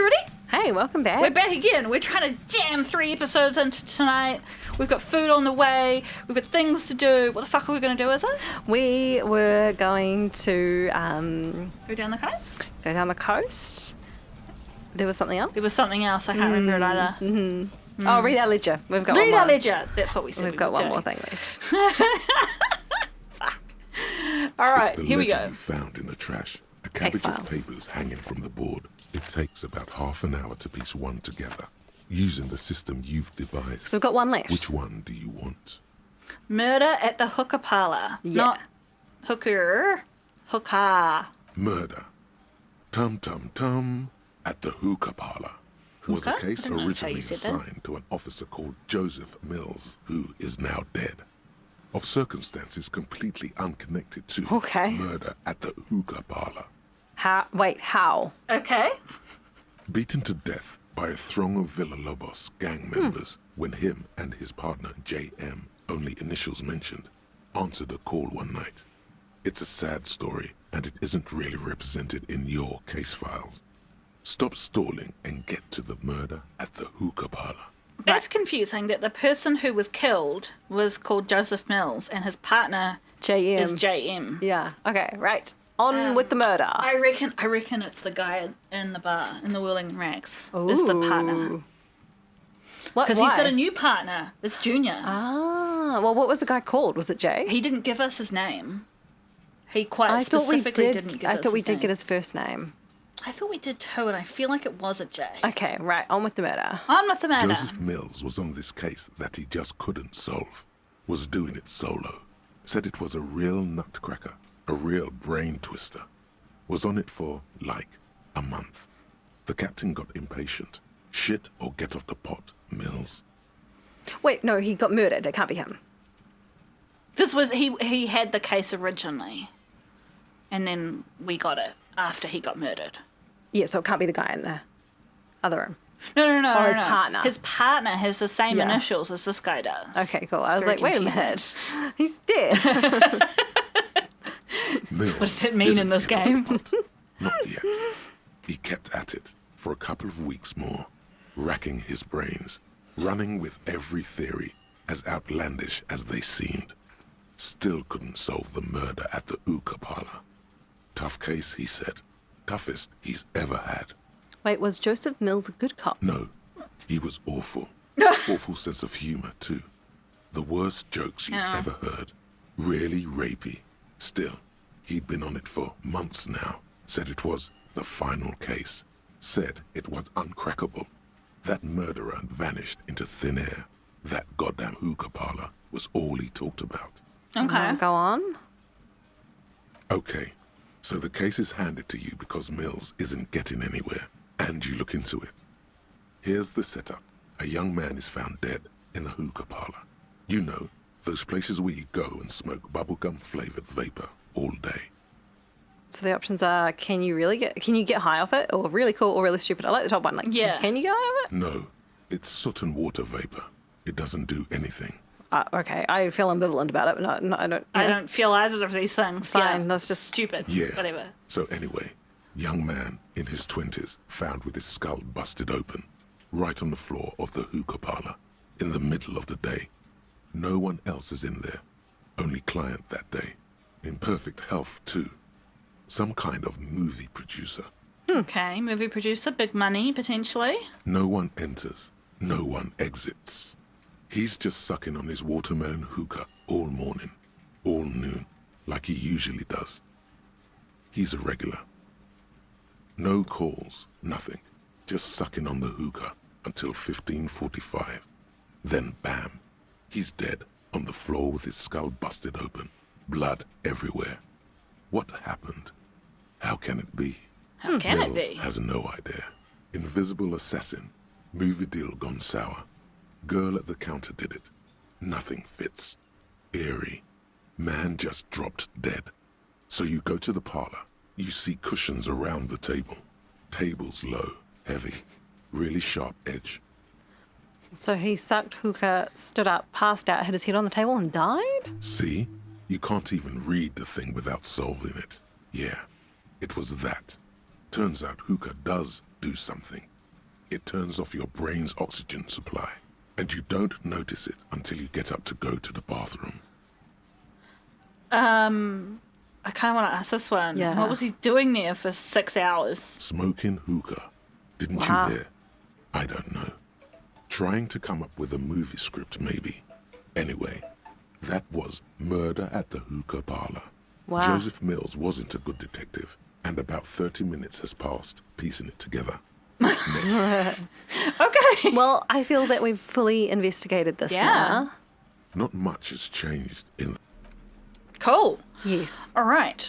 everybody. Hey, welcome back. We're back again. We're trying to jam 3 episodes into tonight. We've got food on the way. We've got things to do. What the fuck are we going to do, is it? We were going to Go down the coast? go down the coast. There was something else? There was something else. I can't remember it either. Mm-hmm. Oh, read our ledger. We've got Read one our more. ledger. That's what we said. We've got one more thing left. Fuck. All right, It's the here we ledger go. you found in the trash. A cabbage of X-Files. papers hanging from the board. It takes about half an hour to piece one together, using the system you've devised. So we've got one left. Which one do you want? Murder at the hookah parlor. Yeah. Not hooker. Hookah. Murder. Tum tum tum at the hookah parlor. Was a Hookah? case I don't know how you originally said that. assigned to an officer called Joseph Mills, who is now dead. Of circumstances completely unconnected to Okay. murder at the hookah parlor. How? Wait, how? Okay. Beaten to death by a throng of Villalobos gang members when him and his partner J.M., only initials mentioned, answered a call one night. It's a sad story, and it isn't really represented in your case files. Stop stalling and get to the murder at the hookah parlor. That's confusing that the person who was killed was called Joseph Mills and his partner JM. is J.M. Yeah. Okay, right. On with the murder. I reckon it's the guy in the bar, in the Whirling Rags. Is the partner. Ooh. What? Because he's why? got a new partner. It's Junior. Ah, well, what was the guy called? Was it Jay? He didn't give us his name. He quite I thought we specifically did. didn't give us I thought we his did name. get his first name. I thought we did too, and I feel like it was a J. Okay, right. On with the murder. On with the matter. Joseph Mills was on this case that he just couldn't solve. Was doing it solo. Said it was a real nutcracker, a real brain twister. Was on it for, like, a month. The captain got impatient. Shit or get off the pot, Mills. Wait, no, he got murdered. It can't be him. This was he had the case originally, and then we got it after he got murdered. Yeah, so it can't be the guy in the other room. No. Or his no. partner. His partner has the same Yeah. initials as this guy does. Okay, cool. I It's was very like, wait a confusing. minute. He's dead. Mills What does that mean in didn't this get off game? the pot. Not yet. He kept at it for a couple of weeks more, racking his brains, running with every theory, as outlandish as they seemed. Still couldn't solve the murder at the hookah parlor. Tough case, he said. Toughest he's ever had. Wait, was Joseph Mills a good cop? No, he was awful. Awful sense of humor, too. The worst jokes you've Yeah. ever heard. Really rapey. Still, he'd been on it for months now. Said it was the final case. Said it was uncrackable. That murderer vanished into thin air. That goddamn hookah parlor was all he talked about. Okay. Go on. Okay, so the case is handed to you because Mills isn't getting anywhere, and you look into it. Here's the setup. A young man is found dead in a hookah parlor. You know, those places where you go and smoke bubblegum-flavored vapor all day. So the options are: can you get high off it, or really cool, or really stupid? I like the top one. Like, Yeah. can you get high off it? No, it's soot and water vapor. It doesn't do anything. Okay, I feel ambivalent about it. But no, I don't. I don't feel either of these things. Fine, Yeah. that's just- stupid. Yeah. Whatever. So anyway, young man in his 20s found with his skull busted open, right on the floor of the hookah parlor, in the middle of the day. No one else is in there. Only client that day. In perfect health, too. Some kind of movie producer. Okay, movie producer, big money potentially. No one enters. No one exits. He's just sucking on his watermelon hookah all morning, all noon, like he usually does. He's a regular. No calls, nothing. Just sucking on the hookah until 15:45. Then bam, he's dead on the floor with his skull busted open, blood everywhere. What happened? How can it be? How can Mills it be? has no idea. Invisible assassin. Movie deal gone sour. Girl at the counter did it. Nothing fits. Eerie. Man just dropped dead. So you go to the parlor. You see cushions around the table. Tables low, heavy, really sharp edge. So he sucked hookah, stood up, passed out, hit his head on the table, and died? See? You can't even read the thing without solving it. Yeah, it was that. Turns out hookah does do something it turns off your brain's oxygen supply, and you don't notice it until you get up to go to the bathroom. I kind of want to ask this one. Yeah. What was he doing there for 6 hours? Smoking hookah. Didn't Wow. you hear? I don't know. Trying to come up with a movie script, maybe. Anyway, that was Murder at the Hookah Parlor. Wow. Joseph Mills wasn't a good detective, and about 30 minutes has passed piecing it together. Okay. Well, I feel that we've fully investigated this Yeah. now. Not much has changed in... Cool. Yes. All right.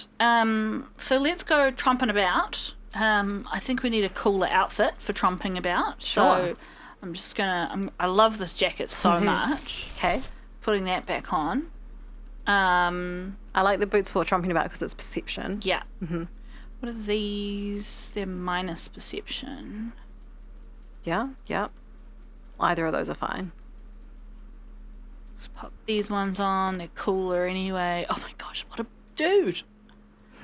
So let's go tromping about. I think we need a cooler outfit for tromping about. Sure. So I'm just gonna. I love this jacket so much. Okay. Putting that back on. I like the boots for tromping about because it's perception. Yeah. What are these? They're minus perception. Yeah. Either of those are fine. Let's pop these ones on. They're cooler anyway. Oh my gosh, what a dude.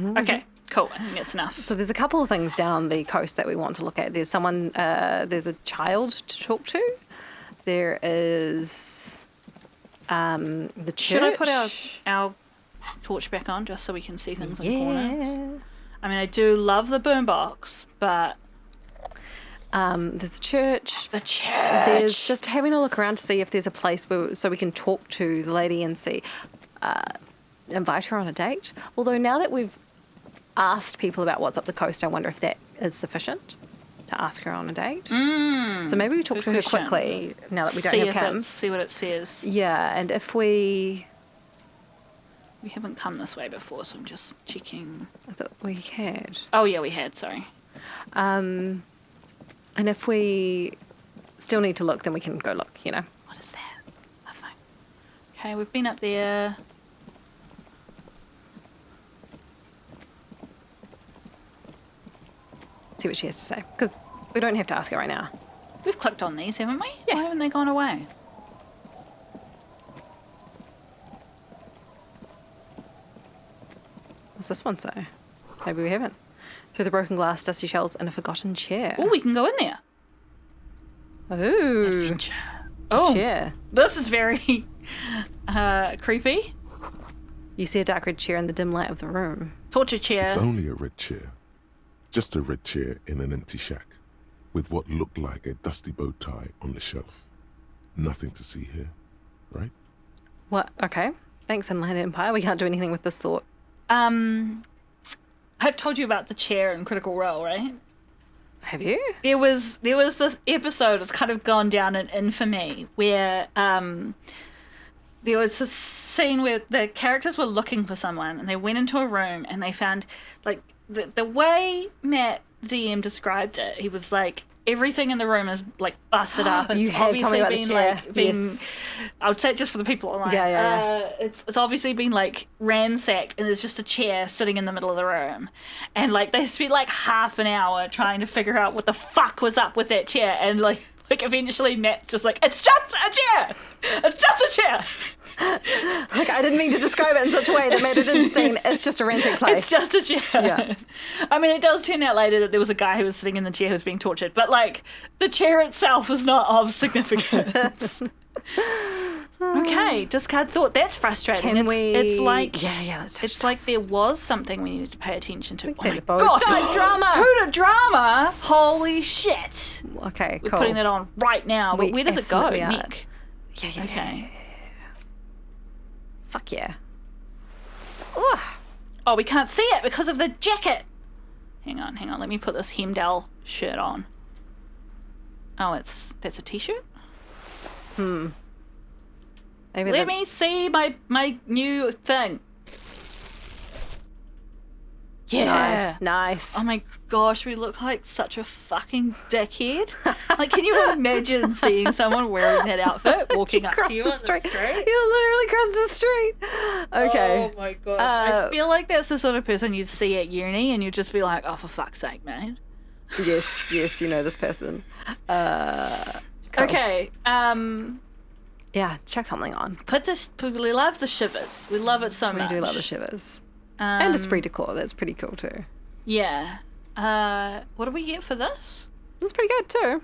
Okay, cool. I think that's enough. So there's a couple of things down the coast that we want to look at. There's someone, there's a child to talk to. There is the church. Should I put our torch back on just so we can see things in the corner? I mean, I do love the boombox, but... There's the church. The church! There's just having a look around to see if there's a place so we can talk to the lady and see, invite her on a date. Although now that we've asked people about what's up the coast, I wonder if that is sufficient to ask her on a date. So maybe we talk good to her question. quickly now that we don't see have if Kim. see what it says. Yeah, and if we haven't come this way before, so I'm just checking. I thought we had. Oh, yeah, we had, sorry. And if we still need to look, then we can go look, you know. What is that? Nothing. Okay, we've been up there. See what she has to say. Because we don't have to ask her right now. We've clicked on these, haven't we? Yeah. Why haven't they gone away? What's this one say? Maybe we haven't. Through the broken glass, dusty shells, and a forgotten chair. Oh, we can go in there. Ooh. Adventure. Oh, Chair. this is very creepy. You see a dark red chair in the dim light of the room. Torture chair. It's only a red chair. Just a red chair in an empty shack, with what looked like a dusty bow tie on the shelf. Nothing to see here, right? What? Okay. Thanks, Inland Empire. We can't do anything with this thought. I've told you about the chair in Critical Role, right? Have you? There was this episode, it's kind of gone down in infamy, where there was this scene where the characters were looking for someone and they went into a room and they found, like, the way Matt DM described it, he was like, everything in the room is like busted up and You it's have obviously told me about the been chair. like been Yes. I would say it just for the people online. Yeah. It's obviously been like ransacked and there's just a chair sitting in the middle of the room. And like they spent like half an hour trying to figure out what the fuck was up with that chair, and like eventually Matt's just like, it's just a chair! It's just a chair! Like, I didn't mean to describe it in such a way that made it interesting. It's just a ransack place. It's just a chair. Yeah. I mean, it does turn out later that there was a guy who was sitting in the chair who was being tortured, but like the chair itself is not of significance. Okay, discard thought. That's frustrating. It's like Yeah, that's it's like there was something we needed to pay attention to. Oh take my the boat. god! God, drama! Tutor drama! Holy shit! Okay, We're cool. putting that on right now. But We where does it go, absolutely are. Nick? Yeah. Okay. Fuck yeah. Oh, we can't see it because of the jacket. Hang on. Let me put this Hemdall shirt on. Oh, that's a t-shirt? Maybe Let me see my new thing. Yeah. Nice. Oh my gosh, we look like such a fucking dickhead. Like, can you imagine seeing someone wearing that outfit walking up Cross to you the on street. the street? You literally crossed the street. Okay. Oh my gosh. I feel like that's the sort of person you'd see at uni and you'd just be like, oh, for fuck's sake, mate. Yes, you know this person. Cool. Okay, Yeah, chuck something on. we love the shivers. We love it so We much. do love the shivers. And esprit decor, that's pretty cool too. Yeah. What do we get for this? That's pretty good too.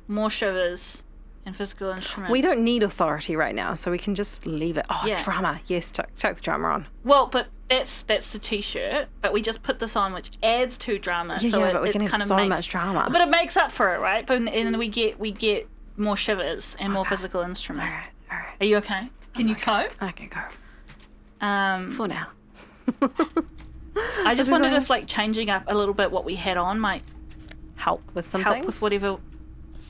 more shivers, and physical instrument. We don't need authority right now, so we can just leave it. Oh, Yeah. drama. Yes, chuck the drama on. Well, but that's the t-shirt, but we just put this on, which adds to drama. Yeah, so yeah, it, but we it can have kind of so makes, much drama. But it makes up for it, right? But and then we get more shivers and more physical instrument. All right. Are you okay? Can you cope? I can go. For now. I just wondered if like changing up a little bit what we had on might Help with some help things? with whatever.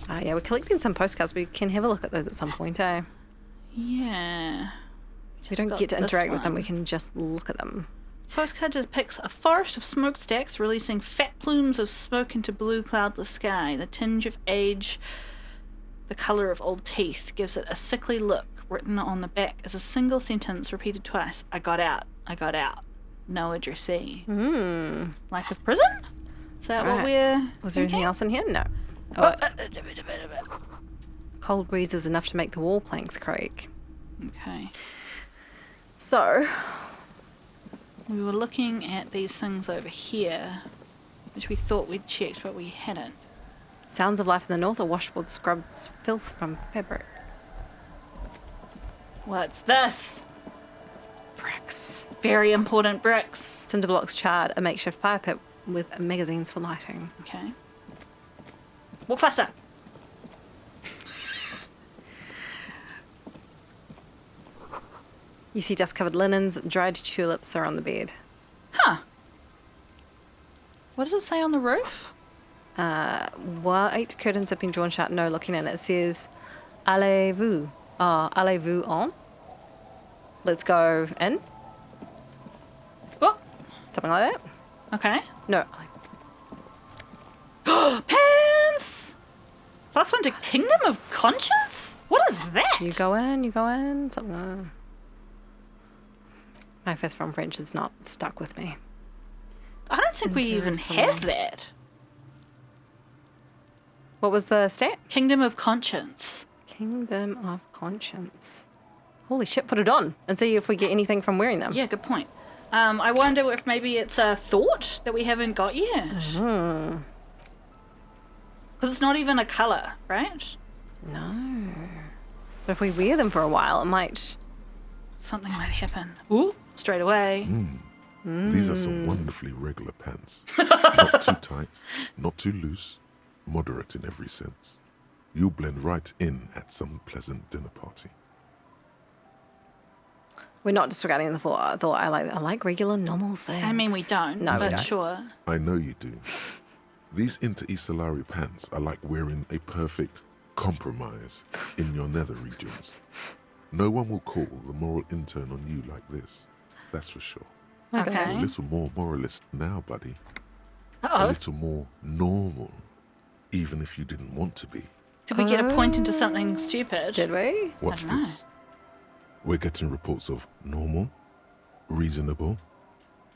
Yeah, we're collecting some postcards. We can have a look at those at some point, eh? Yeah. We don't get to interact with them. We can just look at them. Postcard depicts a forest of smokestacks releasing fat plumes of smoke into blue cloudless sky. The tinge of age, the colour of old teeth, gives it a sickly look. Written on the back is a single sentence repeated twice. I got out. I got out. No addressee. Life of prison? Is that what we're Was there anything else in here? No. Oh, cold breeze is enough to make the wall planks creak. Okay. So, We were looking at these things over here, which we thought we'd checked, but we hadn't. sounds of life in the north, a washboard scrubs filth from fabric. What's this? Bricks. Very important bricks. Cinder blocks charred, a makeshift fire pit with magazines for lighting. Okay. Walk faster. You see dust-covered linens, dried tulips are on the bed. Huh. What does it say on the roof? White curtains have been drawn shut, no looking in. It says, allez-vous. Allez-vous en? Let's go in. Oh, Something like that. okay. No. Pants! +1 to Kingdom of Conscience? What is that? You go in. Something. My fifth from French is not stuck with me. I don't think we even Interesting. have that. What was the stat? Kingdom of Conscience. Kingdom of Conscience. Holy shit, put it on and see if we get anything from wearing them. Yeah, good point. I wonder if maybe it's a thought that we haven't got yet. Because it's not even a colour, right? No. But if we wear them for a while, it might... Something might happen. Ooh, straight away. These are some wonderfully regular pants. Not too tight, not too loose, moderate in every sense. You'll blend right in at some pleasant dinner party. We're not disregarding the thought. I like regular, normal things. I mean, we don't, No, we but don't. sure. I know you do. These Inter-Isolari pants are like wearing a perfect compromise in your nether regions. No one will call the moral intern on you like this. That's for sure. Okay. A little more moralist now, buddy. A Uh-oh. little more normal, even if you didn't want to be. Did we get a point into something stupid? Did we? Watch don't know. this. We're getting reports of normal, reasonable,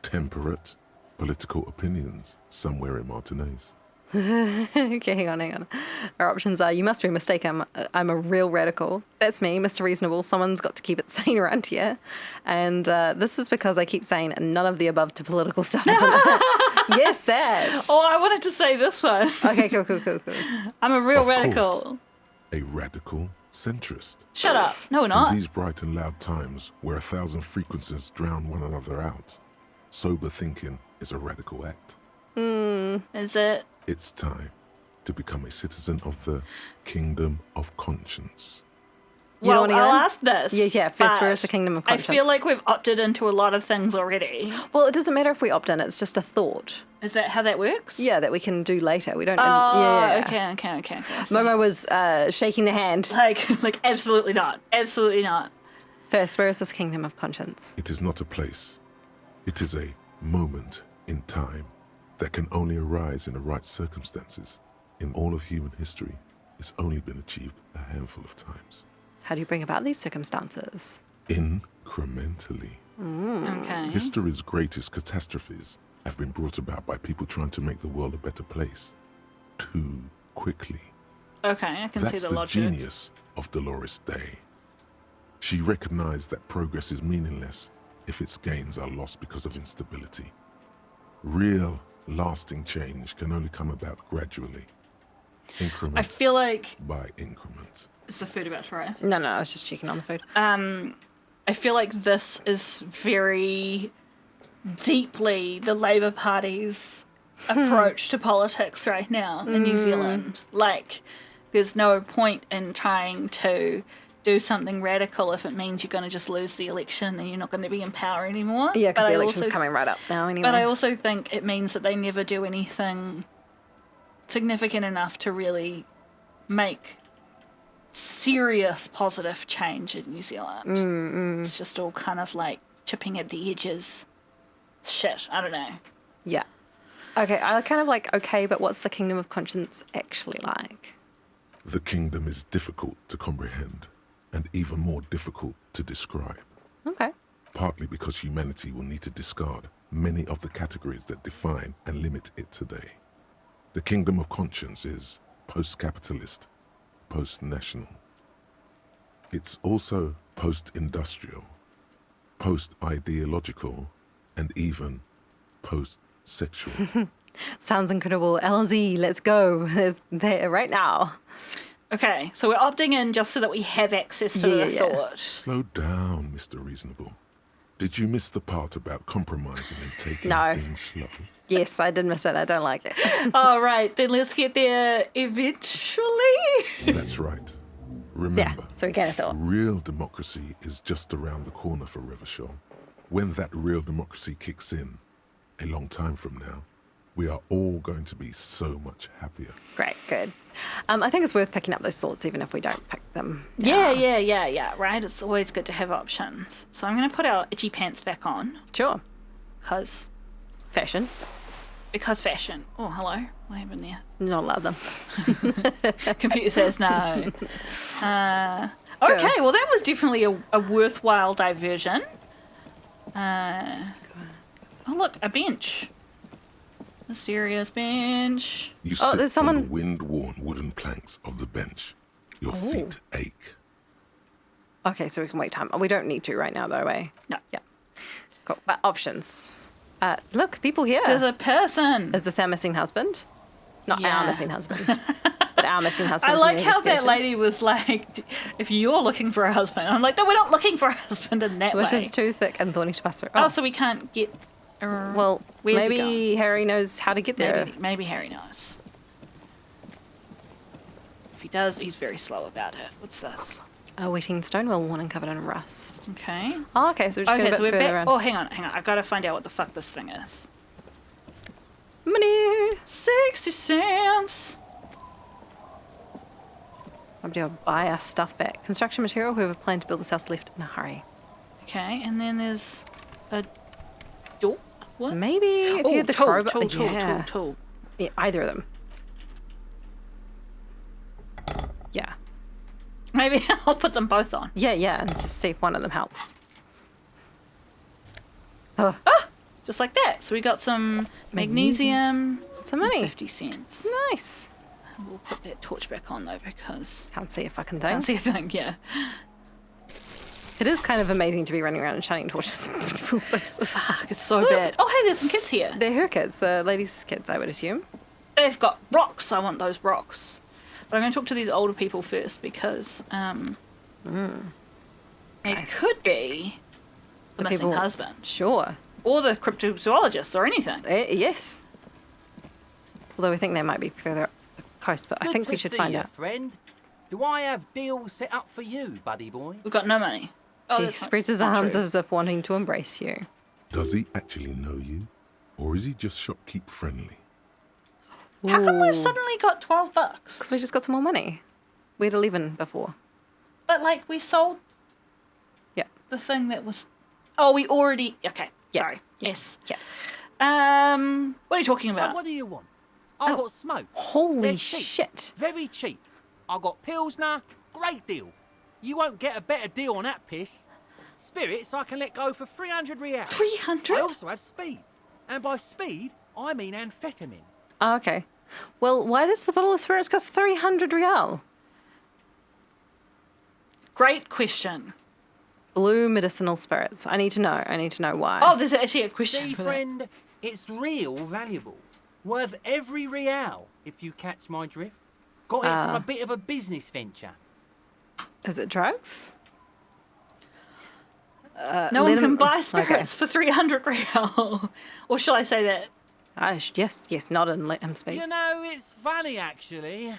temperate, political opinions somewhere in Martinez. Okay, hang on. Our options are, you must be mistaken, I'm a real radical. That's me, Mr. Reasonable. Someone's got to keep it sane around here. And this is because I keep saying none of the above to political stuff. Isn't it? Yes, that. Oh, I wanted to say this one. Okay, cool. I'm a real Of radical. course. A radical centrist. Shut up. No, we're In not. these bright and loud times where 1,000 frequencies drown one another out, sober thinking is a radical act. Is it? It's time to become a citizen of the Kingdom of Conscience. You Well, don't wanna get I'll in? ask this. Yeah, first, but where is the Kingdom of I feel Conscience? like we've opted into a lot of things already. Well, it doesn't matter if we opt in, it's just a thought. Is that how that works? Yeah, that we can do later. We don't... Oh, yeah. okay. I see. Momo was shaking the hand. Like, absolutely not. Absolutely not. First, where is this Kingdom of Conscience? It is not a place. It is a moment in time that can only arise in the right circumstances. In all of human history, it's only been achieved a handful of times. How do you bring about these circumstances? Incrementally. Okay. History's greatest catastrophes have been brought about by people trying to make the world a better place. Too quickly. Okay, I can see That's the the logic. genius of Dolores Day. She recognized that progress is meaningless if its gains are lost because of instability. Real, lasting change can only come about gradually. Increment I feel like by increment. is the food about to arrive. No, I was just checking on the food. I feel like this is very deeply the Labour Party's approach to politics right now in New Zealand. Like, there's no point in trying to do something radical if it means you're going to just lose the election and you're not going to be in power anymore. Yeah, because But the I election's also- coming right up now anyway. But I also think it means that they never do anything significant enough to really make serious positive change in New Zealand. It's just all kind of like chipping at the edges. Shit, I don't know. Yeah. Okay, I kind of like, okay, but what's the kingdom of conscience actually like? The kingdom is difficult to comprehend and even more difficult to describe, Okay. partly because humanity will need to discard many of the categories that define and limit it today. The kingdom of conscience is post-capitalist, post-national. It's also post-industrial, post-ideological, and even post-sexual. Sounds incredible. LZ, let's go. There's there right now. Okay, so we're opting in just so that we have access to the thought. Slow down, Mr. Reasonable. Did you miss the part about compromising and taking No. things slow? Yes, I did miss it. I don't like it. All right, then let's get there eventually. That's right. Yeah, Remember, so we get a thought. real democracy is just around the corner for Revachol. When that real democracy kicks in, a long time from now, we are all going to be so much happier. Great, good. I think it's worth picking up those thoughts even if we don't pick them. Yeah, right? It's always good to have options. So I'm going to put our itchy pants back on Sure. because Fashion. fashion. Oh, hello. What happened there? You're not allowed them. Computer says no. Okay, well, that was definitely a worthwhile diversion. Oh, look, a bench. Mysterious bench. You Oh, sit there's on the someone- wind-worn wooden planks of the bench. Your feet ache. Okay, so we can wait time. Oh, we don't need to right now, though, eh? No. Yeah. Cool. Options. Look, people here. There's a person. Is this our missing husband? Not Yeah. our missing husband, but our missing husband. I from like the how that investigation. lady was like, if you're looking for a husband. I'm like, no, we're not looking for a husband in that Which way. is too thick and thorny to pass through. Oh, so we can't get... well, where's it maybe Harry knows how to get there. Maybe Harry knows. If he does, he's very slow about it. What's this? A wetting stone well worn and covered in rust. Okay. Oh, okay, so we're just going a So bit we're further back. around. Oh, hang on. I've got to find out what the fuck this thing is. Money! 60 cents. I'll be able to buy our stuff back. Construction material, whoever planned to build this house left in a hurry. Okay, and then there's a door. What? Maybe if you had the crowbar. Yeah. tool. Yeah, either of them. Yeah. Maybe I'll put them both on. Yeah, and just see if one of them helps. Oh, Just like that. So we got some magnesium. some money. 50 cents. Nice. We'll put that torch back on though because Can't see a fucking thing. can't see a thing. Yeah. It is kind of amazing to be running around and shining torches in multiple spaces. Fuck, it's so bad. Oh, hey, there's some kids here. They're her kids, the ladies' kids, I would assume. They've got rocks. I want those rocks. But I'm going to talk to these older people first because it could be the missing people- husband Sure. or the cryptozoologist or anything. Yes. Although I think they might be further up the coast, but I Good think we to should see find you, out. friend. Do I have deals set up for you, buddy boy? We've got no money. Oh, He that's not- spreads his not arms true. as if wanting to embrace you. Does he actually know you? Or is he just shopkeep friendly? How come we've suddenly got $12? Because we just got some more money. We had 11 before. But like we sold Yeah. the thing that was. Oh, we already. Okay. Yeah. Sorry. Yes. Yeah. What are you talking So about? what do you want? I've got smoke. Holy They're cheap. shit. Very cheap. I got Pilsner, great deal. You won't get a better deal on that piss. Spirits I can let go for 300 real. 300? I also have speed. And by speed, I mean amphetamine. Oh, okay. Well, why does the bottle of spirits cost 300 real? Great question. Blue medicinal spirits. I need to know why. Oh, there's actually a question See, for that. friend, it's real valuable. Worth every real, if you catch my drift. Got it from a bit of a business venture. Is it drugs? No one let can him- buy okay. spirits for 300 real. Or shall I say that? Yes, nod and let him speak. You know, it's funny, actually.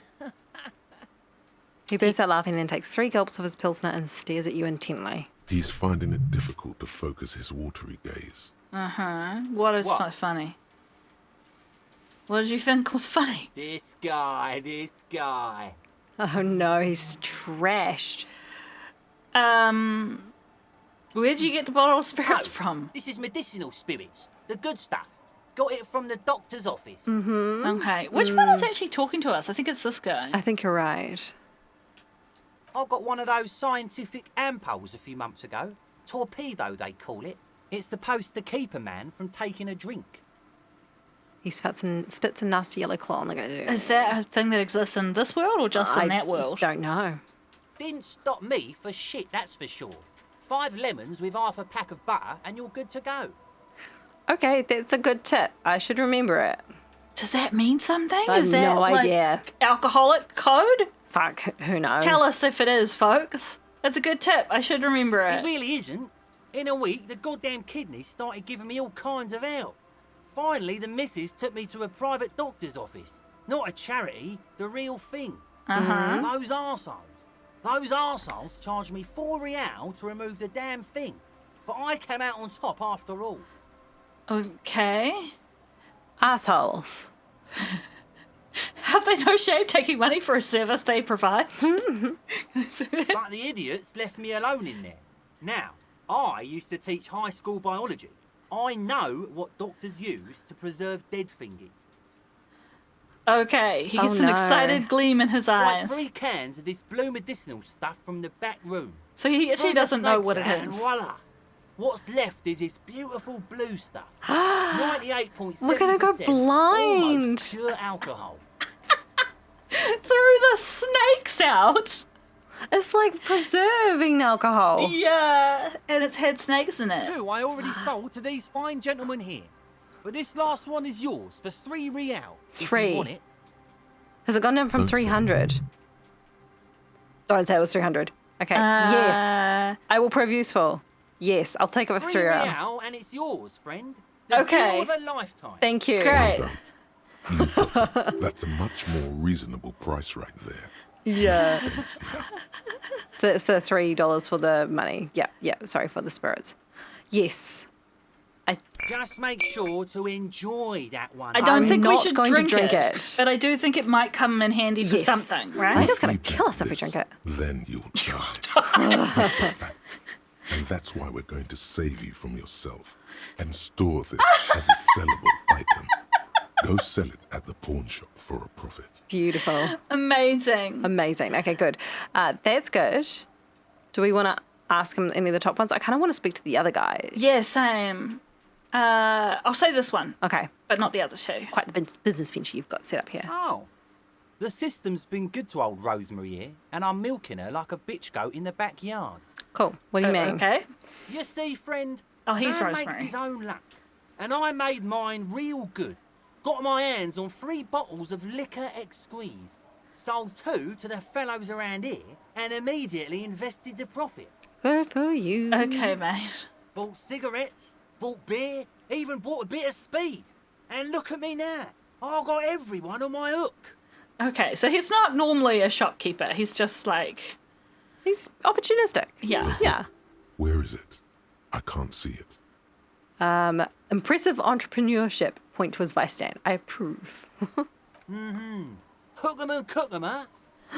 He bursts out laughing, then takes 3 gulps of his pilsner and stares at you intently. He's finding it difficult to focus his watery gaze. What is What? funny? What did you think was funny? This guy. Oh no, he's trashed. Where'd you get the bottle of spirits Oh, from? This is medicinal spirits. The good stuff. Got it from the doctor's office. Okay. Which one is actually talking to us? I think it's this guy. I think you're right. I got one of those scientific ampules a few months ago. Torpedo, they call it. It's supposed to keep a man from taking a drink. He spits a nasty yellow claw on the guy. Is that a thing that exists in this world or just in that world? Don't know. Didn't stop me for shit, that's for sure. 5 lemons with half a pack of butter and you're good to go. Okay, that's a good tip. I should remember it. Does that mean something? I have Is that no like idea. alcoholic code? Fuck, who knows? Tell us if it is, folks. It's a good tip. I should remember It it. really isn't. In a week, the goddamn kidneys started giving me all kinds of help. Finally, the missus took me to a private doctor's office. Not a charity, the real thing. Those arseholes charged me 4 real to remove the damn thing. But I came out on top after all. Okay. Assholes. Have they no shame taking money for a service they provide? But the idiots left me alone in there. Now, I used to teach high school biology. I know what doctors use to preserve dead fingers. Okay, he gets Oh, an no. excited gleam in his Like eyes. 3 cans of this blue medicinal stuff from the back room. So he actually Throw the doesn't know snakes what it out and is. voila. What's left is this beautiful blue stuff. 98.7%. We're gonna go blind. Almost pure alcohol. Threw the snakes out? It's like preserving alcohol. Yeah, and it's had snakes in it. 2 I already sold to these fine gentlemen here. But this last one is yours for 3 real. If 3. you want it. Has it gone down from Don't say 300? Don't say it was 300. Okay. Yes. I will prove useful. Yes, I'll take it with 3 3 real. real and it's yours, friend. The Okay. deal of a lifetime. Thank you. Great. Done. You got it. That's a much more reasonable price right there. Yeah. Sense now. So it's the $3 for the money. Yeah. Sorry, for the spirits. Yes. Just make sure to enjoy that one. I don't I'm think we not should going to drink, drink it, it. but I do think it might come in handy for Yes. something, I right? think it's going If to we kill drink us if we this, drink it. Then you'll die. That's a fact. And that's why we're going to save you from yourself and store this as a sellable item. Go sell it at the pawn shop for a profit. Beautiful. Amazing. Amazing. Okay, good. That's good. Do we want to ask him any of the top ones? I kind of want to speak to the other guy. Yeah, same. I'll say this one, Okay. but not the other 2. Quite the business venture you've got set up here. Oh. The system's been good to old Rosemary here, and I'm milking her like a bitch goat in the backyard. Cool. What do you mean? Okay. You see, friend, Oh, he's man Rosemary. makes his own luck. And I made mine real good. Got my hands on 3 bottles of liquor ex-squeeze. Sold 2 to the fellows around here and immediately invested the profit. Good for you. Okay, mate. Bought cigarettes, bought beer, even bought a bit of speed. And look at me now. I got everyone on my hook. Okay, so he's not normally a shopkeeper. He's just like, He's opportunistic. yeah. Yeah. Where is it? I can't see it. Impressive entrepreneurship. Point to his vice stand. I approve. Hook 'em and cook 'em, huh?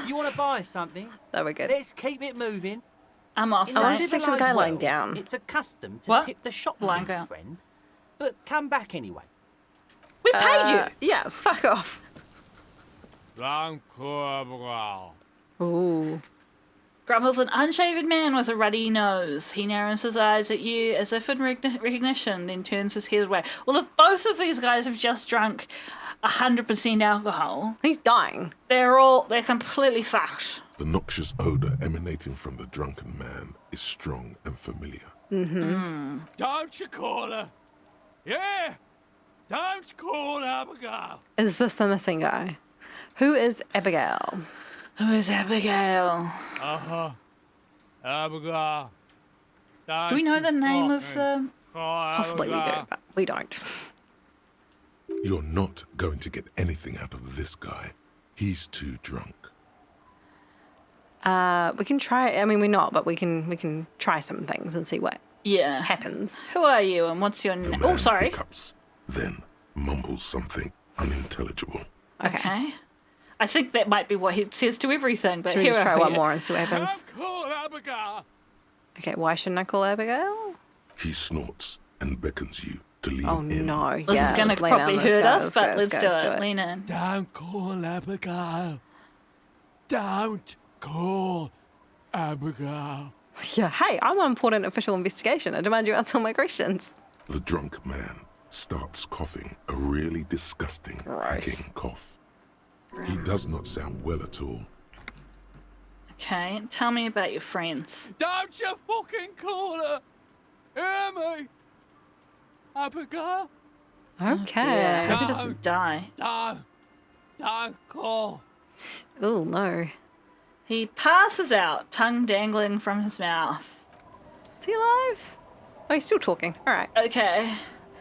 You want to buy something? That we're good. Let's keep it moving. I'm off, In I want the to mate. speak to the guy civilised lying world, down. It's a custom to What? tip the Lying shopkeeper, down. friend. But come back anyway. We paid you. Yeah, fuck off. Abigail. Ooh. Grumble's an unshaven man with a ruddy nose. He narrows his eyes at you as if in recognition, then turns his head away. Well, if both of these guys have just drunk 100% alcohol, He's dying. they're completely fucked. The noxious odor emanating from the drunken man is strong and familiar. Don't you call her? Yeah! Don't call Abigail! Is this the missing guy? Who is Abigail? Who is Abigail? Abigail. Do we know the name of the... Possibly we do, but we don't. You're not going to get anything out of this guy. He's too drunk. We can try. I mean, we're not, but we can try some things and see what Yeah. happens. Who are you and what's your The name? man Oh, sorry. hiccups, then mumbles something unintelligible. Okay. I think that might be what he says to everything, but Should we here just try are one you. more and see what I'm happens? cool, Abigail. Okay, why shouldn't I call Abigail? He snorts and beckons you to lean Oh in. no! This is going to probably hurt us, but let's do it. Lean in. Don't call Abigail. Don't call Abigail. Yeah. Hey, I'm on important official investigation. I demand you answer all my questions. The drunk man starts coughing a really disgusting, hacking cough. He does not sound well at all. Okay, tell me about your friends. Don't you fucking call her. Hear me? Abigail? Okay. I hope he doesn't die. Don't call. Oh no. He passes out, tongue dangling from his mouth. Is he alive? Oh, he's still talking. All right. Okay.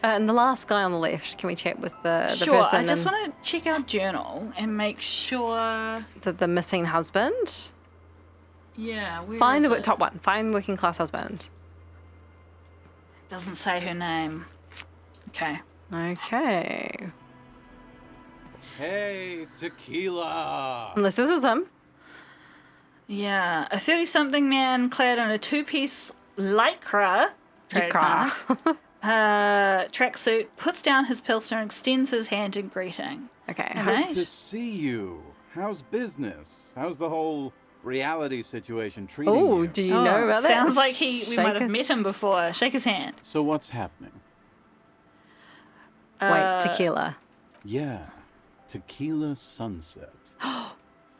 And the last guy on the left, can we check with the Sure, person? I just want to check our journal and make sure... the missing husband. Yeah, where Find is the it? top one. Find working class husband. Doesn't say her name. Okay. Okay. Hey, Tequila! Unless this is him. Yeah, a 30-something man clad in a two-piece lycra trademark, tracksuit puts down his pilsner and extends his hand in greeting. Okay. All Good right. to see you. How's business? How's the whole reality situation treating Oh, you? do you know about that? Sounds like we Shake might have his- met him before. Shake his hand. So what's happening? Wait, tequila. Yeah, Tequila Sunset.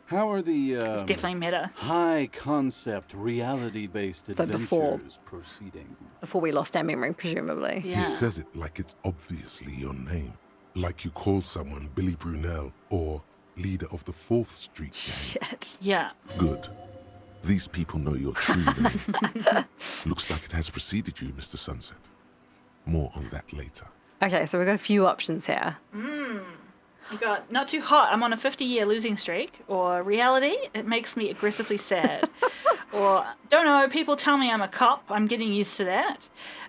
How are the It's definitely meta. high concept reality based So adventures before- proceeding? Before we lost our memory, presumably. Yeah. He says it like it's obviously your name. Like you call someone Billy Brunel or leader of the 4th Street gang. Shit. Yeah. Good. These people know your true name. Looks like it has preceded you, Mr. Sunset. More on that later. Okay, so we've got a few options here. You got not too hot. I'm on a 50-year losing streak. Or reality. It makes me aggressively sad. Or don't know. People tell me I'm a cop. I'm getting used to that.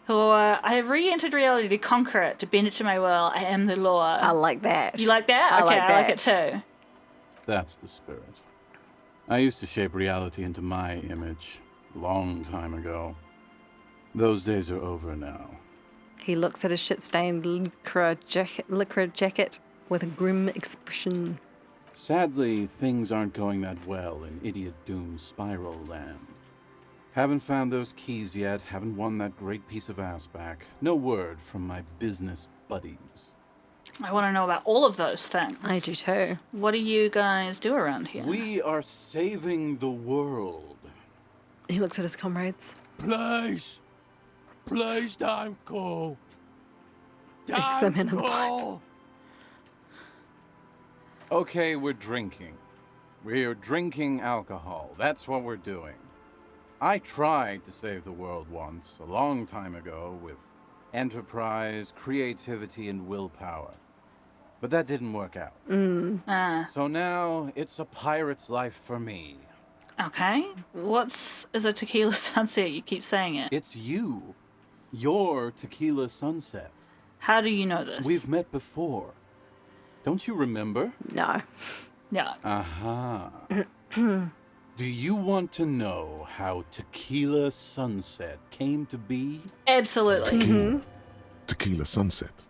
Or I have re-entered reality to conquer it, to bend it to my will. I am the law. I like that. You like that? I Okay, like I like it that. too. That's the spirit. I used to shape reality into my image a long time ago. Those days are over now. He looks at his shit-stained lycra jacket with a grim expression. Sadly, things aren't going that well in Idiot Doom Spiral Land. Haven't found those keys yet, haven't won that great piece of ass back. No word from my business buddies. I want to know about all of those things. I do too. What do you guys do around here? We are saving the world. He looks at his comrades. Please. Please don't call. X them in Don't the black. call. Okay, we're drinking. We're drinking alcohol. That's what we're doing. I tried to save the world once, a long time ago, with enterprise, creativity, and willpower. But that didn't work out. So now it's a pirate's life for me. Okay. Is a Tequila Sunset? You keep saying it. It's you. You're Tequila Sunset. How do you know this? We've met before. Don't you remember? No. Yeah. Aha. Do you want to know how Tequila Sunset came to be? Absolutely. Tequila. Tequila Sunset.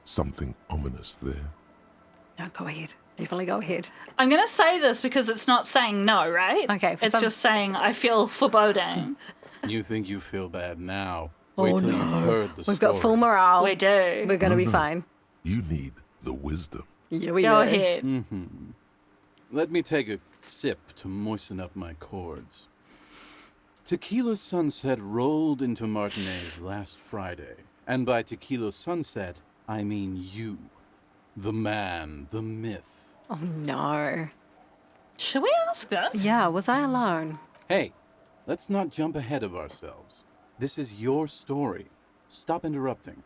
Something ominous there. No, go ahead. Definitely go ahead. I'm going to say this because it's not saying no, right? Okay, for It's some- just saying I feel foreboding. You think you feel bad now. Oh, Wait till no. you've heard the We've story. got full morale. We do. We're going to be fine. You need the wisdom. Yeah, we Go do. ahead. Let me take a sip to moisten up my cords. Tequila Sunset rolled into Martinez last Friday. And by Tequila Sunset, I mean you. The man, the myth, Oh, no. Should we ask this? Yeah, was I alone? Hey, let's not jump ahead of ourselves. This is your story. Stop interrupting.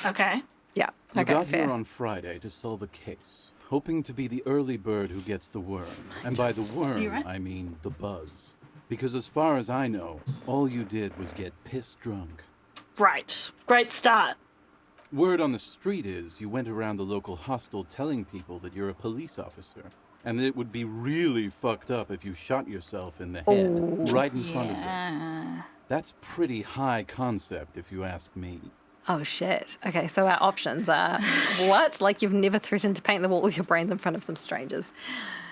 Okay. Yeah. You Okay, got fair. here on Friday to solve a case, hoping to be the early bird who gets the worm. And by the worm, You're right. I mean the buzz. Because as far as I know, all you did was get piss drunk. Right. Great start. Word on the street is you went around the local hostel telling people that you're a police officer, and that it would be really fucked up if you shot yourself in the head right in front of them. Yeah. That's pretty high concept, if you ask me. Oh, shit. Okay, so our options are what? Like you've never threatened to paint the wall with your brains in front of some strangers.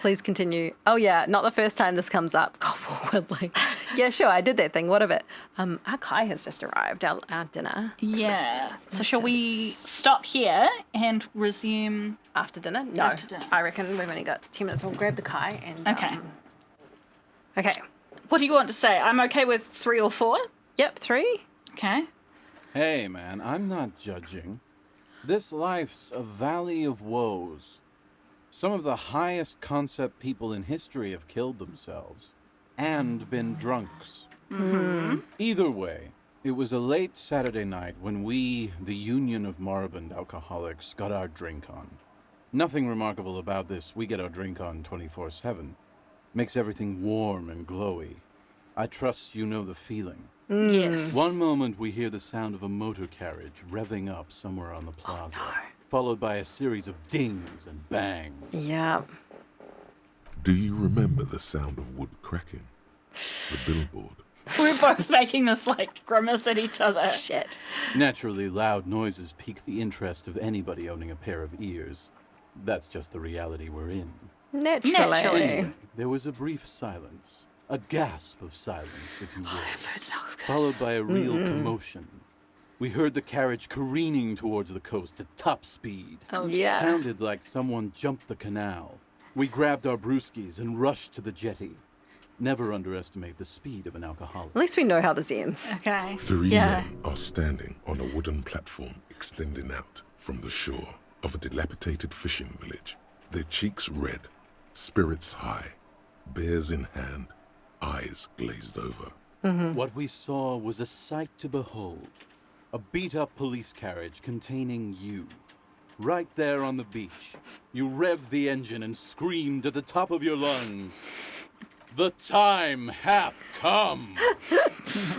Please continue. Oh, yeah, not the first time this comes up. Go forward. Like, yeah, sure, I did that thing. What of it? Our Kai has just arrived, our dinner. Yeah. So shall we stop here and resume? After dinner? No. After dinner. I reckon we've only got 10 minutes. We'll grab the Kai and... Okay. Okay. What do you want to say? I'm okay with 3 or 4. Yep, 3. Okay. Hey, man, I'm not judging. This life's a valley of woes. Some of the highest concept people in history have killed themselves and been drunks. Mm-hmm. Either way, it was a late Saturday night when we, the Union of Moribund Alcoholics, got our drink on. Nothing remarkable about this. We get our drink on 24/7. Makes everything warm and glowy. I trust you know the feeling. Yes. One moment we hear the sound of a motor carriage revving up somewhere on the plaza, followed by a series of dings and bangs. Yeah. Do you remember the sound of wood cracking? The billboard. We're both making this like grimace at each other. Shit. Naturally, loud noises pique the interest of anybody owning a pair of ears. That's just the reality we're in. Naturally. Anyway, there was a brief silence. A gasp of silence, if you will. Food smells good. Followed by a real commotion. We heard the carriage careening towards the coast at top speed. Oh, Yeah. Sounded like someone jumped the canal. We grabbed our brewskis and rushed to the jetty. Never underestimate the speed of an alcoholic. At least we know how this ends. Okay. 3 Yeah. men are standing on a wooden platform extending out from the shore of a dilapidated fishing village. Their cheeks red, spirits high, beers in hand, eyes glazed over. What we saw was a sight to behold. A beat-up police carriage containing you. Right there on the beach. You revved the engine and screamed at the top of your lungs. The time hath come!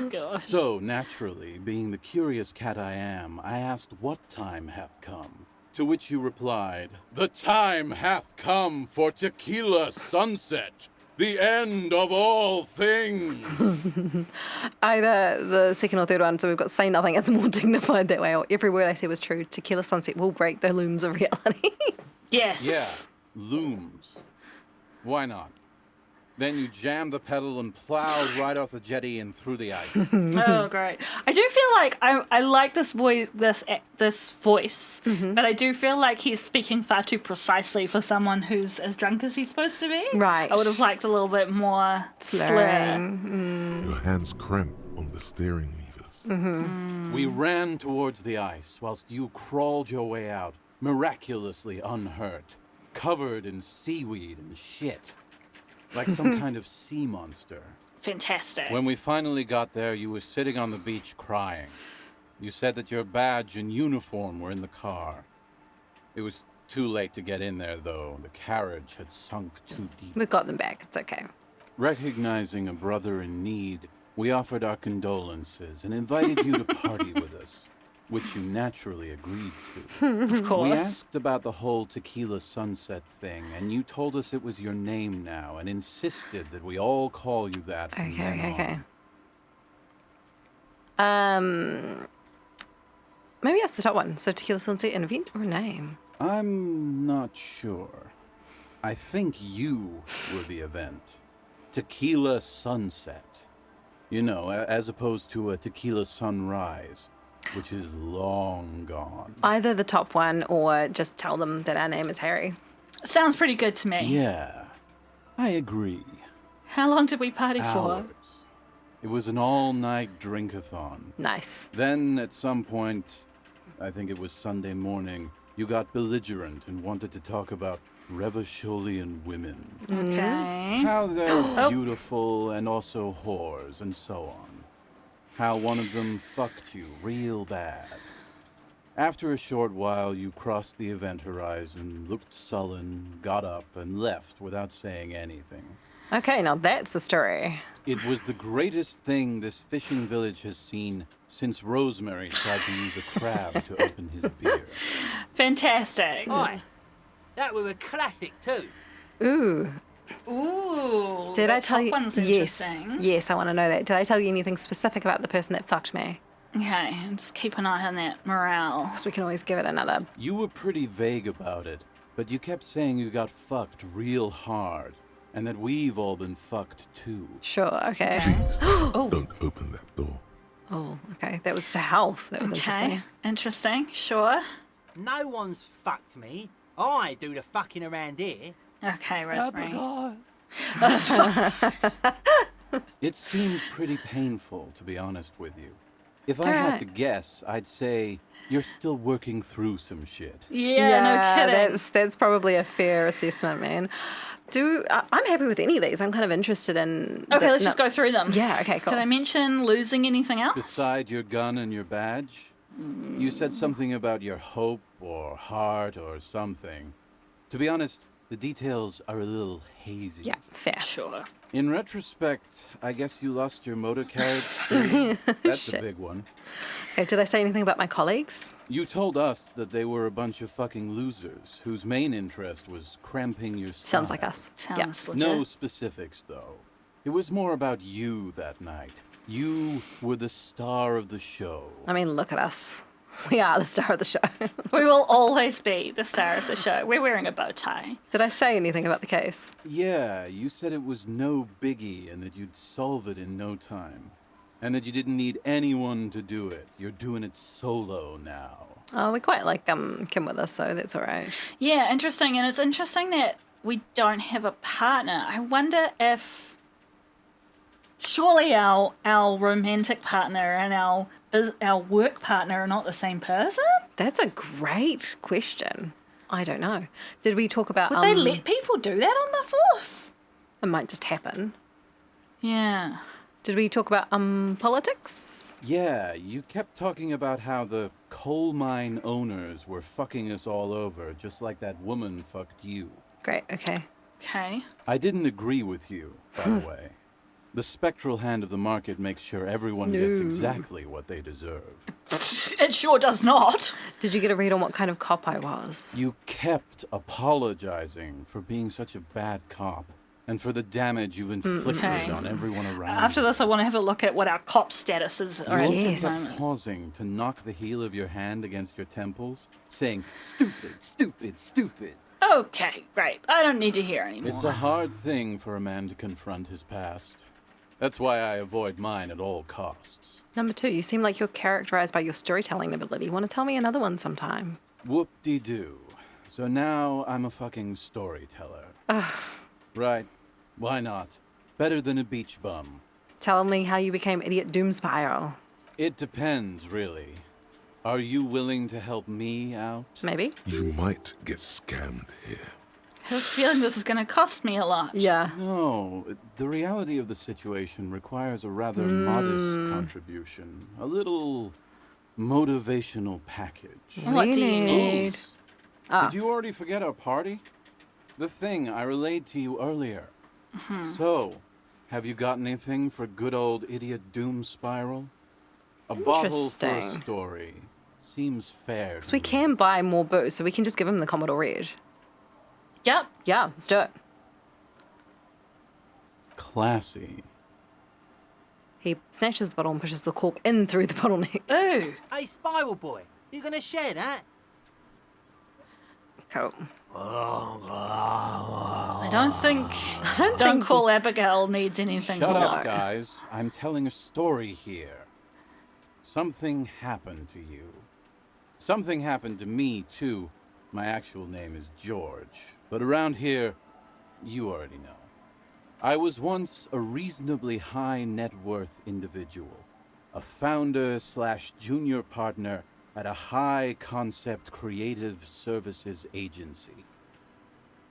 Gosh. So, naturally, being the curious cat I am, I asked what time hath come. To which you replied, the time hath come for Tequila Sunset, the end of all things. Either the second or third one, so we've got say nothing, it's more dignified that way, or every word I said was true. Tequila Sunset will break the looms of reality. Yes. Yeah, looms. Why not? Then you jammed the pedal and plowed right off the jetty and through the ice. Oh, great. I do feel like I like this voice, but I do feel like he's speaking far too precisely for someone who's as drunk as he's supposed to be. Right. I would have liked a little bit more slur. Slurring. Your hands cramp on the steering levers. We ran towards the ice whilst you crawled your way out, miraculously unhurt, covered in seaweed and shit. Like some kind of sea monster. Fantastic. When we finally got there, you were sitting on the beach crying. You said that your badge and uniform were in the car. It was too late to get in there, though. The carriage had sunk too deep. We've got them back, it's okay. Recognizing a brother in need, we offered our condolences and invited you to party with us, which you naturally agreed to. Of We course. asked about the whole Tequila Sunset thing, and you told us it was your name now and insisted that we all call you that from then Okay. on. Maybe that's the top one. So Tequila Sunset, an event or a name? I'm not sure. I think you were the event. Tequila Sunset. You know, as opposed to a tequila sunrise, which is long gone. Either the top one or just tell them that our name is Harry. Sounds pretty good to me. Yeah, I agree. How long did we party for? Hours. It was an all-night drink-a-thon. Nice. Then, at some point, I think it was Sunday morning, you got belligerent and wanted to talk about Revacholian women. Okay. How they're beautiful and also whores and so on. How one of them fucked you real bad. After a short while, you crossed the event horizon, looked sullen, got up, and left without saying anything. Okay, now that's a story. It was the greatest thing this fishing village has seen since Rosemary tried to use a crab to open his beer. Fantastic. Aye, that was a classic too. Ooh. Ooh. Did I tell you? One's Yes. interesting. Yes, I want to know that. Did I tell you anything specific about the person that fucked me? Okay, just keep an eye on that morale. Because we can always give it another. You were pretty vague about it, but you kept saying you got fucked real hard, and that we've all been fucked too. Sure, okay. Please, don't open that door. Oh, okay. That was to health. That was Okay, interesting. interesting. Sure. No one's fucked me. I do the fucking around here. Okay, Rosemary. Abigail. It seemed pretty painful, to be honest with you. If I had to guess, I'd say you're still working through some shit. Yeah, no kidding. That's probably a fair assessment, man. I'm happy with any of these. I'm kind of interested in. Okay, let's just go through them. Yeah. Okay. Cool. Did I mention losing anything else? Beside your gun and your badge, you said something about your hope or heart or something. To be honest, the details are a little hazy. Yeah. Fair. Sure. In retrospect, I guess you lost your motor carriage. too. That's Shit. a big one. Okay. Did I say anything about my colleagues? You told us that they were a bunch of fucking losers whose main interest was cramping your style. Sounds like us. Sounds legit. No specifics, though. It was more about you that night. You were the star of the show. I mean, look at us. We are the star of the show. We will always be the star of the show. We're wearing a bow tie. Did I say anything about the case? Yeah, you said it was no biggie and that you'd solve it in no time. And that you didn't need anyone to do it. You're doing it solo now. Oh, we quite like Kim with us, though. That's all right. Yeah, interesting. And it's interesting that we don't have a partner. I wonder if surely our romantic partner and our work partner are not the same person? That's a great question. I don't know. Did we talk about? Would they let people do that on the force? It might just happen. Yeah. Did we talk about politics? Yeah, you kept talking about how the coal mine owners were fucking us all over, just like that woman fucked you. Great. Okay. Okay. I didn't agree with you, by the way. The spectral hand of the market makes sure everyone gets exactly what they deserve. It sure does not. Did you get a read on what kind of cop I was? You kept apologizing for being such a bad cop and for the damage you've inflicted Okay. on everyone around. After you. this, I want to have a look at what our cop statuses You are at also Yes. the kept moment. pausing to knock the heel of your hand against your temples, saying, "Stupid, stupid, stupid." Okay, great. I don't need to hear anymore. It's a hard thing for a man to confront his past. That's why I avoid mine at all costs. Number 2, you seem like you're characterized by your storytelling ability. Want to tell me another one sometime? Whoop-de-doo. So now I'm a fucking storyteller. Right. Why not? Better than a beach bum. Tell me how you became Idiot Doom Spiral. It depends, really. Are you willing to help me out? Maybe? You might get scammed here. I have a feeling this is going to cost me a lot. Yeah. No, the reality of the situation requires a rather modest contribution. A little motivational package. What do you need? Oops. Did you already forget our party? The thing I relayed to you earlier. So, have you got anything for good old Idiot Doom Spiral? A bottle for a Interesting. story. Seems fair. So to we me. can buy more booze, so we can just give him the Commodore Red. Yep. Yeah, let's do it. Classy. He snatches the bottle and pushes the cork in through the bottleneck. Ooh. Hey, Spiral Boy, you gonna share that? Cool. I don't think Call Abigail needs anything Shut more. up, guys. I'm telling a story here. Something happened to you. Something happened to me, too. My actual name is George. But around here, you already know. I was once a reasonably high net worth individual. A founder/junior partner at a high concept creative services agency.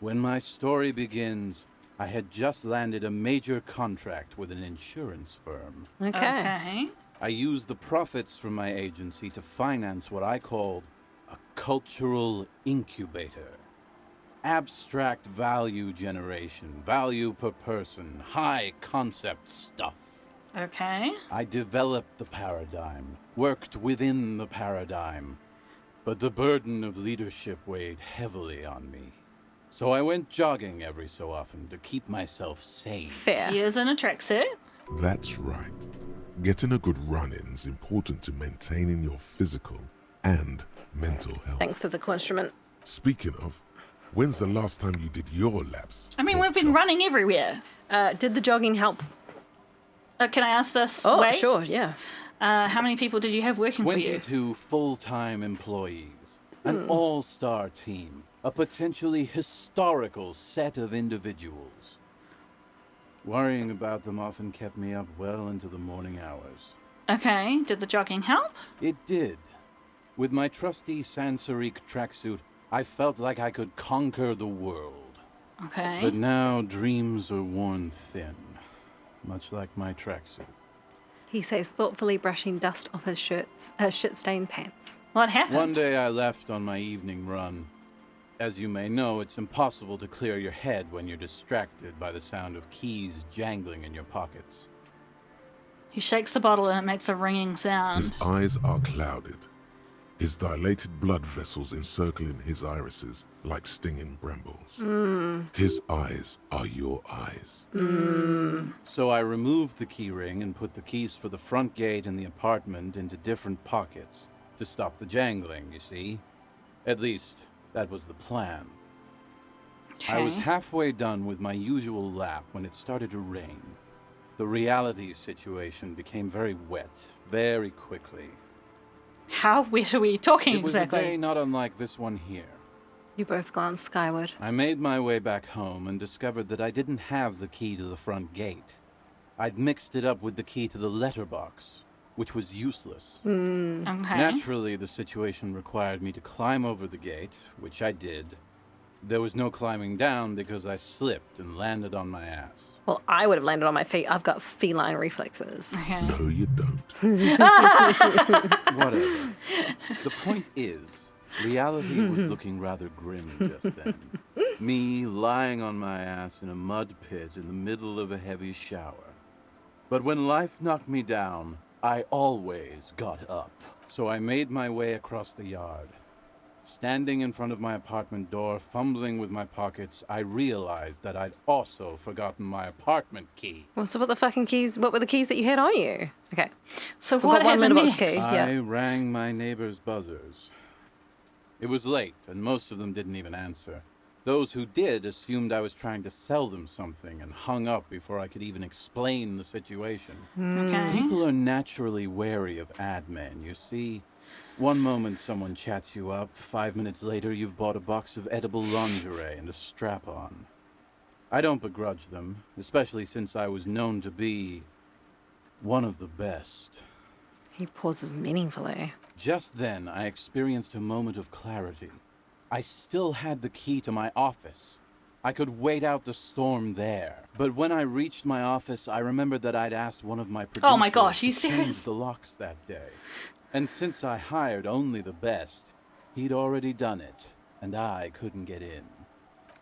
When my story begins, I had just landed a major contract with an insurance firm. Okay. I used the profits from my agency to finance what I called a cultural incubator. Abstract value generation, value per person, high concept stuff. Okay. I developed the paradigm, worked within the paradigm, but the burden of leadership weighed heavily on me. So I went jogging every so often to keep myself sane. Fair. Here's an tracksuit. That's right. Getting a good run-in is important to maintaining your physical and mental health. Thanks, physical instrument. Speaking of, when's the last time you did your laps? I mean, we've been running everywhere. Did the jogging help? Can I ask this? Oh, Wait? sure, yeah. How many people did you have working for you? 22 full-time employees, an all-star team, a potentially historical set of individuals. Worrying about them often kept me up well into the morning hours. Okay. Did the jogging help? It did. With my trusty Sansarique tracksuit, I felt like I could conquer the world. Okay. But now dreams are worn thin, much like my tracksuit. He says, thoughtfully brushing dust off his shit-stained pants. What happened? One day I left on my evening run. As you may know, it's impossible to clear your head when you're distracted by the sound of keys jangling in your pockets. He shakes the bottle and it makes a ringing sound. His eyes are clouded. His dilated blood vessels encircling his irises like stinging brambles. His eyes are your eyes. So I removed the key ring and put the keys for the front gate and the apartment into different pockets to stop the jangling, you see. At least, that was the plan. I was Okay. halfway done with my usual lap when it started to rain. The reality situation became very wet, very quickly. How wet are we talking It was a day exactly? not unlike this one here. You both glanced skyward. I made my way back home and discovered that I didn't have the key to the front gate. I'd mixed it up with the key to the letterbox, which was useless. Okay. Naturally, the situation required me to climb over the gate, which I did. There was no climbing down because I slipped and landed on my ass. Well, I would have landed on my feet. I've got feline reflexes. Okay. No, you don't. Whatever. The point is, reality was looking rather grim just then. Me lying on my ass in a mud pit in the middle of a heavy shower. But when life knocked me down, I always got up. So I made my way across the yard. Standing in front of my apartment door, fumbling with my pockets, I realized that I'd also forgotten my apartment key. Well, so what were the keys that you had on you? Okay. So We've what got one happened letterbox next? key. I Yeah. rang my neighbor's buzzers. It was late, and most of them didn't even answer. Those who did assumed I was trying to sell them something and hung up before I could even explain the situation. Okay. People are naturally wary of ad men, you see. One moment someone chats you up, 5 minutes later you've bought a box of edible lingerie and a strap-on. I don't begrudge them, especially since I was known to be one of the best. He pauses meaningfully. Just then, I experienced a moment of clarity. I still had the key to my office. I could wait out the storm there. But when I reached my office, I remembered that I'd asked one of my producers Oh my gosh, you to change serious? the locks that day. And since I hired only the best, he'd already done it, and I couldn't get in.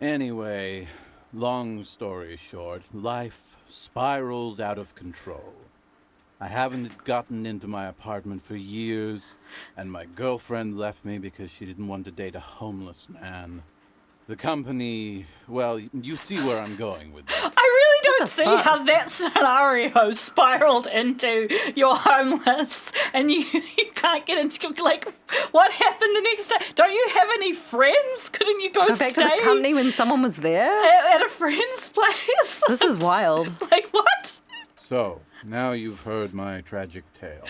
Anyway, long story short, life spiraled out of control. I haven't gotten into my apartment for years, and my girlfriend left me because she didn't want to date a homeless man. The company, well, you see where I'm going with this. I really don't the see fuck? how that scenario spiraled into you're homeless and you can't get into, like, what happened the next day? Don't you have any friends? Couldn't you go Go back to stay the company when someone was there? at a friend's place? This is wild. Like, what? So, now you've heard my tragic tale.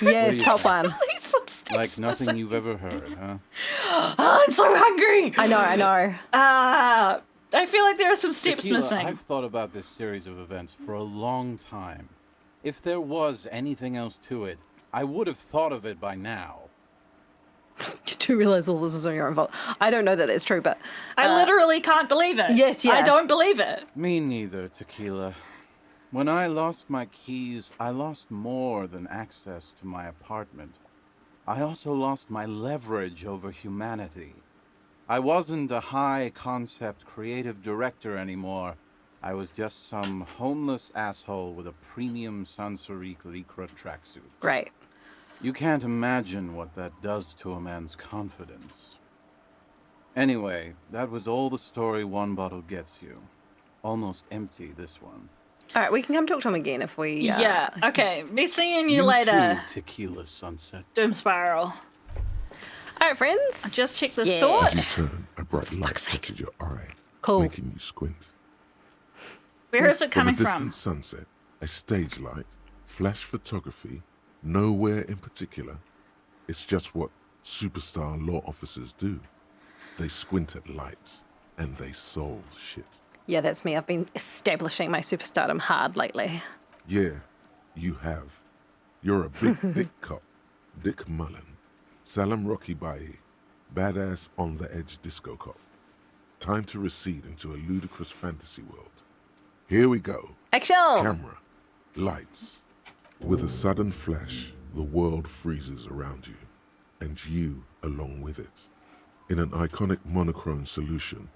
Yes, you top think? one. Please, some steps Like nothing missing. you've ever heard, huh? Oh, I'm so hungry. I know. I feel like there are some steps Tequila, missing. I've thought about this series of events for a long time. If there was anything else to it, I would have thought of it by now. You do realise all this is on your own fault. I don't know that that's true, but I literally can't believe it. Yes, yeah. I don't believe it. Me neither, Tequila. When I lost my keys, I lost more than access to my apartment. I also lost my leverage over humanity. I wasn't a high-concept creative director anymore. I was just some homeless asshole with a premium Sansorique Lycra tracksuit. great. You can't imagine what that does to a man's confidence. Anyway, that was all the story one bottle gets you. Almost empty, this one. All right, we can come talk to him again if we... Yeah. Okay. Be seeing you later. Too, Tequila Sunset. Doom Spiral. All right, friends. I just checked this Yeah. thought. As you turn, a bright light catches your eye, Cool. making you squint. Where is it coming From a from? distant sunset, a stage light, flash photography, nowhere in particular. It's just what superstar law officers do. They squint at lights and they solve shit. Yeah, that's me. I've been establishing my superstardom hard lately. Yeah, you have. You're a big dick cop, Dick Mullen, Salam Rocky Bayi, badass on the edge disco cop. Time to recede into a ludicrous fantasy world. Here we go. Action! Camera, lights. With a sudden flash, the world freezes around you, and you along with it. In an iconic monochrome solution,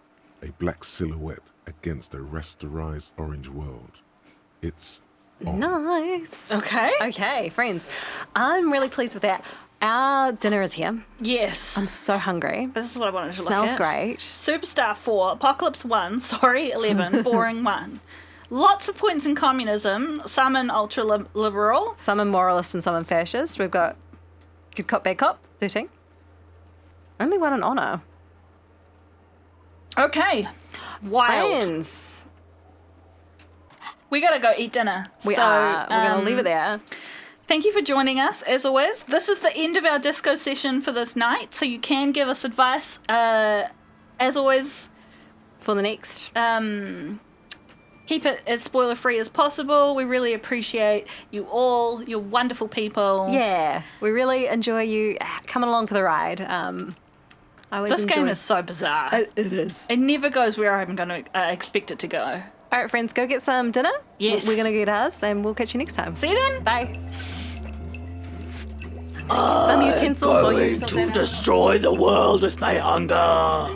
a black silhouette against a rasterized orange world. It's on. Nice. Okay. Okay, friends. I'm really pleased with that. Our dinner is here. Yes. I'm so hungry. This is what I wanted to Smells look at. great. Superstar 4, Apocalypse 1, sorry, 11, Boring 1. Lots of points in communism, some in ultra-liberal. Some are moralist and some are fascist. We've got good cop, bad cop, 13. Only one in honour. Okay. Wild. Friends. We gotta go eat dinner. We are. We're going to leave it there. Thank you for joining us, as always. This is the end of our disco session for this night, so you can give us advice. As always, For the next. keep it as spoiler-free as possible. We really appreciate you all. You're wonderful people. Yeah. We really enjoy you coming along for the ride. I always This game enjoy- is so bizarre. It is. It never goes where I'm going to expect it to go. All right, friends, go get some dinner. Yes. We're going to get ours, and we'll catch you next time. See you then. Bye. Some utensils or use To destroy the world with my hunger.